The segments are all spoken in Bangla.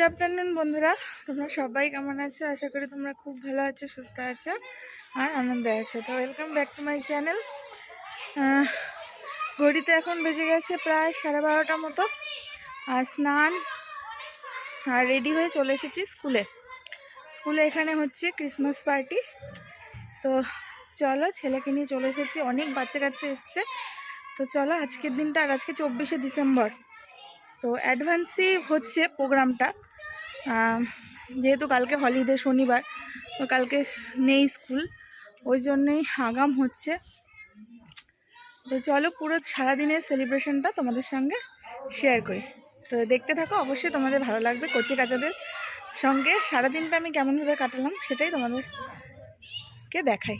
আফটারনুন বন্ধুরা, তোমরা সবাই কেমন আছো? আশা করি তোমরা খুব ভালো আছো, সুস্থ আছো আর আনন্দে আছো। তো welcome back to my channel. ঘড়িতে এখন বেজে গেছে প্রায় 12:30 মতো। আর স্নান আর রেডি হয়ে চলে এসেছি স্কুলে। এখানে হচ্ছে ক্রিসমাস পার্টি। তো চলো, ছেলেকে নিয়ে চলে এসেছি। অনেক বাচ্চা কাচ্চা এসছে। তো চলো, আজকের দিনটা, আর আজকে 24শে ডিসেম্বর। তো অ্যাডভান্সই হচ্ছে প্রোগ্রামটা, যেহেতু কালকে হলিডে, শনিবার, তো কালকে নেই স্কুল, ওই জন্যই আগাম হচ্ছে। তো চলো, পুরো সারাদিনের সেলিব্রেশনটা তোমাদের সঙ্গে শেয়ার করি। তো দেখতে থাকো, অবশ্যই তোমাদের ভালো লাগবে। কচি কাচাদের সঙ্গে সারাদিনটা আমি কেমনভাবে কাটালাম সেটাই তোমাদেরকে দেখাই।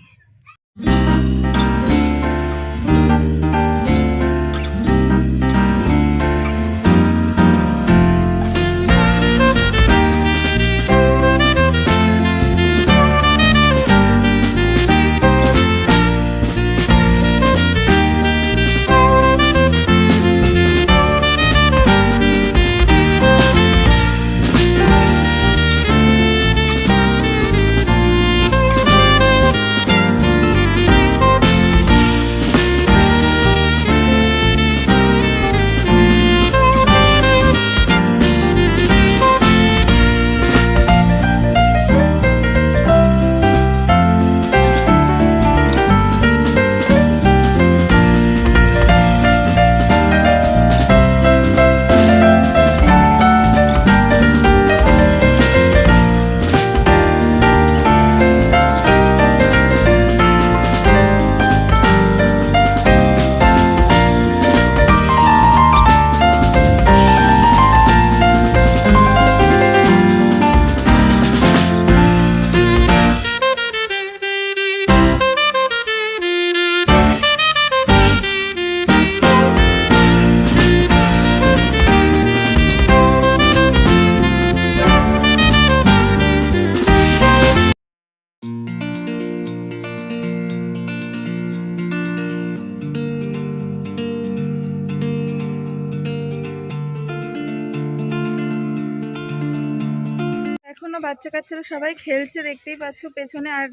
এখনো বাচ্চা কাচ্চারা সবাই খেলছে, দেখতেই পাচ্ছ পেছনে। আর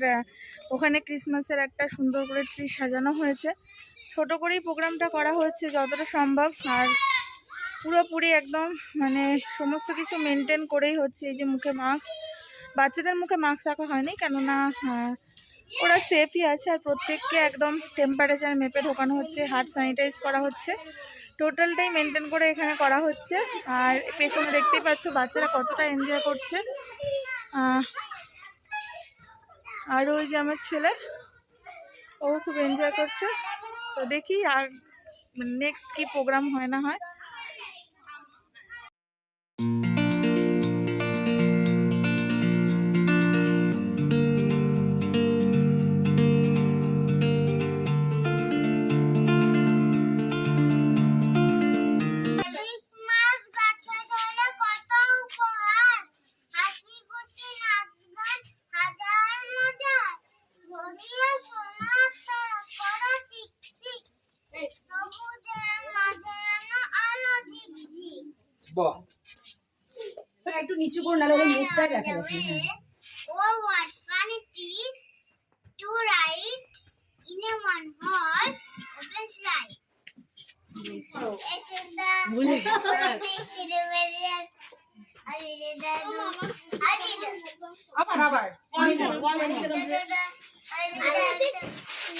ওখানে ক্রিসমাসের একটা সুন্দর করে ট্রি সাজানো হয়েছে। ছোট করেই প্রোগ্রামটা করা হয়েছে যতটা সম্ভব। আর পুরোপুরি একদম মানে সমস্ত কিছু মেনটেন করেই হচ্ছে। এই যে মুখে মাস্ক, বাচ্চাদের মুখে মাস্ক রাখা হয়নি, কেননা ওরা সেফই আছে। আর প্রত্যেককে একদম টেম্পারেচার মেপে ঢোকানো হচ্ছে, হাত স্যানিটাইজ করা হচ্ছে। টোটালটাই মেনটেন করে এখানে করা হচ্ছে। আর পেছনে দেখতেই পাচ্ছ বাচ্চারা কতটা এনজয় করছে। আর ওই যে আমার ছেলে, ও খুব এনজয় করছে। তো দেখি আর নেক্সট কি প্রোগ্রাম হয় না হয়। একটু নিচু করে নালে ওর মুখটা দেখা যাচ্ছে। Oh, what fun it is to ride in a one horse open sleigh.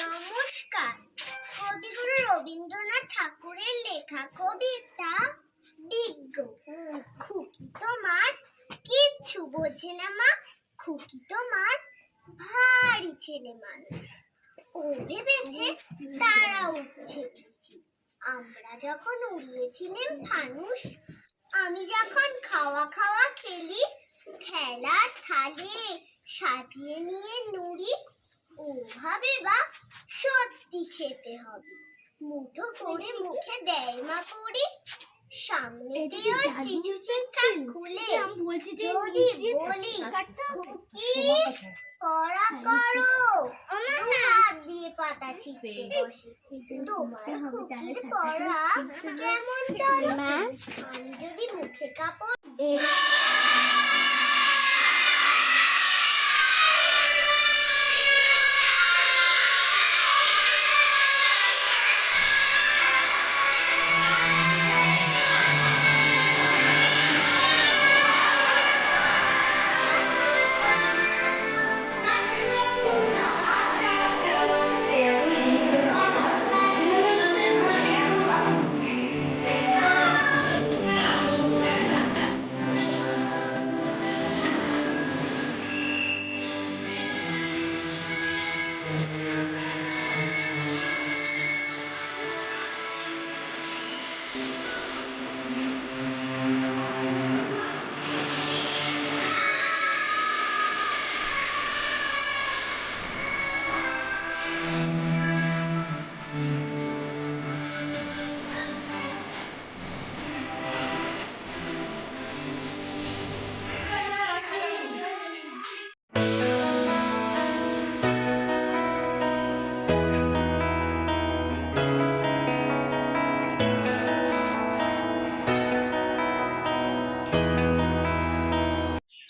নমস্কার। কবিগুরু রবীন্দ্রনাথ ঠাকুরের লেখা কবিতা ডিগ্গ। খুকি তোমার কিচ্ছু বোঝে না মা, খুকি তোমার ভারী ছেলে মানুষ। ও ভেবেছে তারা উঠছে বুঝি। আমরা যখন উড়িয়েছিলাম ফানুস, আমি যখন খাওয়া খাওয়া খেলি, খেলার থালে সাজিয়ে নিয়ে নুড়ি। ওভাবে বা সত্যি খেতে হবে, মুঠো করে মুখে দেয় মা করি। সামনে দিয়েও শিশু শিক্ষা খুলে যদি বলি খুকি পড়া করো, হাত দিয়ে পাতা ছিঁড়তে বসে। তোমার খুকির পড়া কেমন চলে? আমি যদি মুখে কাপড়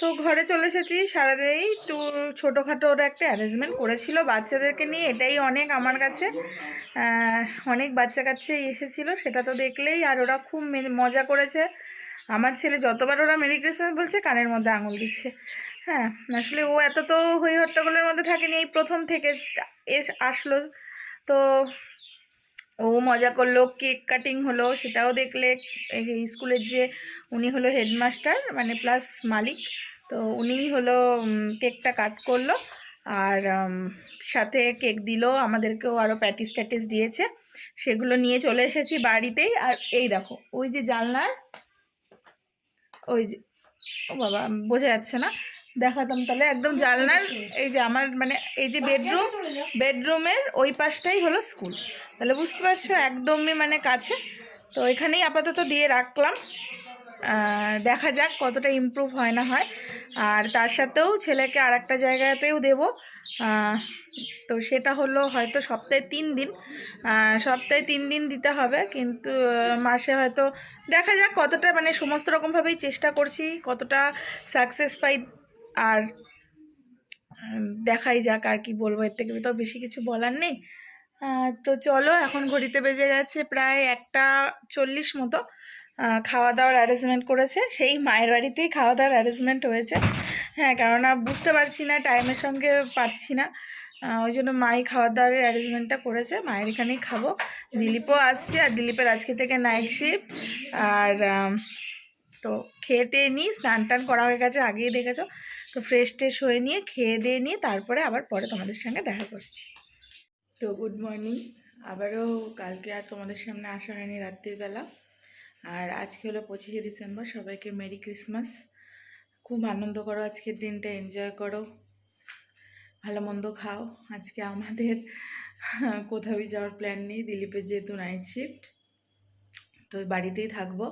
তো ঘরে চলে এসেছি। সারাদিন একটু ছোটোখাটো ওরা একটা অ্যারেঞ্জমেন্ট করেছিল বাচ্চাদেরকে নিয়ে, এটাই অনেক আমার কাছে। অনেক বাচ্চা কাচ্চাই এসেছিলো, সেটা তো দেখলেই। আর ওরা খুব মজা করেছে। আমার ছেলে যতবার ওরা মেরি ক্রিসমাস বলছে কানের মধ্যে আঙুল দিচ্ছে। হ্যাঁ, আসলে ও এত তো হই হট্টগোলের মধ্যে থাকেনি, এই প্রথম থেকে আসলো। তো ও মজা করলো, কেক কাটিং হলো, সেটাও দেখলে। এই স্কুলের যে উনি হলো হেডমাস্টার মানে প্লাস মালিক, তো উনিই হলো কেকটা কাট করলো। আর সাথে কেক দিল আমাদেরকেও, আরও প্যাটিস ট্যাটিস দিয়েছে, সেগুলো নিয়ে চলে এসেছি বাড়িতেই। আর এই দেখো ওই যে জানলার ওই যে, ও বাবা বোঝা যাচ্ছে না, দেখাতাম তাহলে। একদম জানলার এই যে আমার মানে এই যে বেডরুমের ওই পাশটাই হলো স্কুল, তাহলে বুঝতে পারছো একদমই মানে কাছে। তো এখানেই আপাতত দিয়ে রাখলাম, দেখা যাক কতটা ইমপ্রুভ হয় না হয়। আর তার সাথেও ছেলেকে আর একটা জায়গাতেও দেবো, তো সেটা হলো হয়তো সপ্তাহে 3 দিন, সপ্তাহে 3 দিন দিতে হবে, কিন্তু মাসে হয়তো দেখা যাক কতটা, মানে সমস্ত রকমভাবেই চেষ্টা করছি, কতটা সাকসেস পাই। আর দেখাই যাক, আর কি বলবো, এর থেকে তো বেশি কিছু বলার নেই। তো চলো, এখন ঘড়িতে বেজে গেছে প্রায় 1:40 মতো। খাওয়া দাওয়ার অ্যারেঞ্জমেন্ট করেছে, সেই মায়ের বাড়িতেই খাওয়া দাওয়ার অ্যারেঞ্জমেন্ট হয়েছে। হ্যাঁ, কেননা বুঝতে পারছি না, টাইমের সঙ্গে পারছি না, ওই জন্য মাই খাওয়া দাওয়ার অ্যারেঞ্জমেন্টটা করেছে। মায়ের এখানেই খাবো। দিলীপও আসছে, আর দিলীপের আজকে থেকে নাইট শিফট। আর তো খেয়ে টেয়ে নিই, স্নান টান করা হয়ে গেছে, আগেই দেখেছো। তো ফ্রেশ ট্রেশ হয়ে নিয়ে খেয়ে দিয়ে নিয়ে তারপরে আবার পরে তোমাদের সঙ্গে দেখা করছি। তো গুড মর্নিং। আবারও কালকে আর তোমাদের সামনে আসা হয়নি রাত্রির বেলা। আর আজকে হলো 25শে ডিসেম্বর। সবাইকে মেরি ক্রিসমাস। খুব আনন্দ করো আজকের দিনটা, এনজয় করো, ভালো মন্দ খাও। আজকে আমাদের কোথাওই যাওয়ার প্ল্যান নেই, দিলীপের যেহেতু নাইট শিফট, তো বাড়িতেই থাকবো।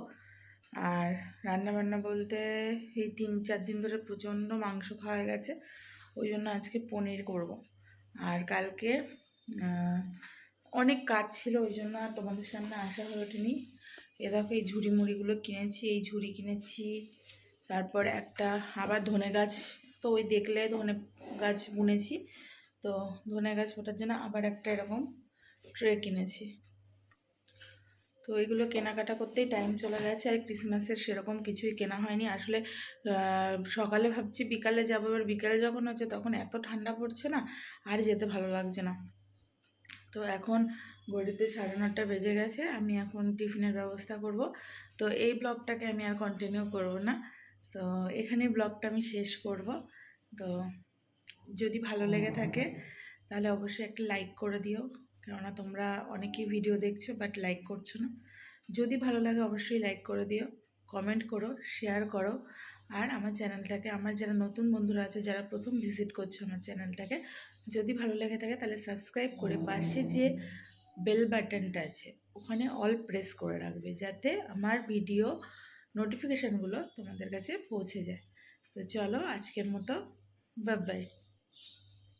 আর রান্নাবান্না বলতে এই 3-4 দিন ধরে প্রচণ্ড মাংস খাওয়া গেছে, ওই জন্য আজকে পনির করব। আর কালকে অনেক কাজ ছিল, ওই জন্য আর তোমাদের সামনে আসা হয়ে ওঠেনি। এ দেখো এই ঝুড়ি মুড়িগুলো কিনেছি, এই ঝুড়ি কিনেছি, তারপর একটা আবার ধনে গাছ, তো ওই দেখলে ধনে গাছ বুনেছি, তো ধনে গাছ ওঠার জন্য আবার একটা এরকম ট্রে কিনেছি। তো এইগুলো কেনাকাটা করতেই টাইম চলে গেছে। আর ক্রিসমাসের সেরকম কিছুই কেনা হয়নি আসলে। সকালে ভাবছি বিকালে যাবো, এবার বিকালে যখন হচ্ছে তখন এত ঠান্ডা পড়ছে না, আর যেতে ভালো লাগছে না। তো এখন ঘড়িতে 9:30 বেজে গেছে, আমি এখন টিফিনের ব্যবস্থা করব। তো এই ব্লগটাকে আমি আর কন্টিনিউ করব না, তো এখানেই ব্লগটা আমি শেষ করব। তো যদি ভালো লেগে থাকে তাহলে অবশ্যই একটা লাইক করে দিও, কেননা তোমরা অনেকেই ভিডিও দেখছো বাট লাইক করছো না। যদি ভালো লাগে অবশ্যই লাইক করে দিও, কমেন্ট করো, শেয়ার করো। আর আমার চ্যানেলটাকে, আমার যারা নতুন বন্ধুরা আছে, যারা প্রথম ভিজিট করছো আমার চ্যানেলটাকে, যদি ভালো লেগে থাকে তাহলে সাবস্ক্রাইব করে পাশে যে বেল বাটনটা আছে ওখানে অল প্রেস করে রাখবে, যাতে আমার ভিডিও নোটিফিকেশানগুলো তোমাদের কাছে পৌঁছে যায়। তো চলো আজকের মতো বাই বাই।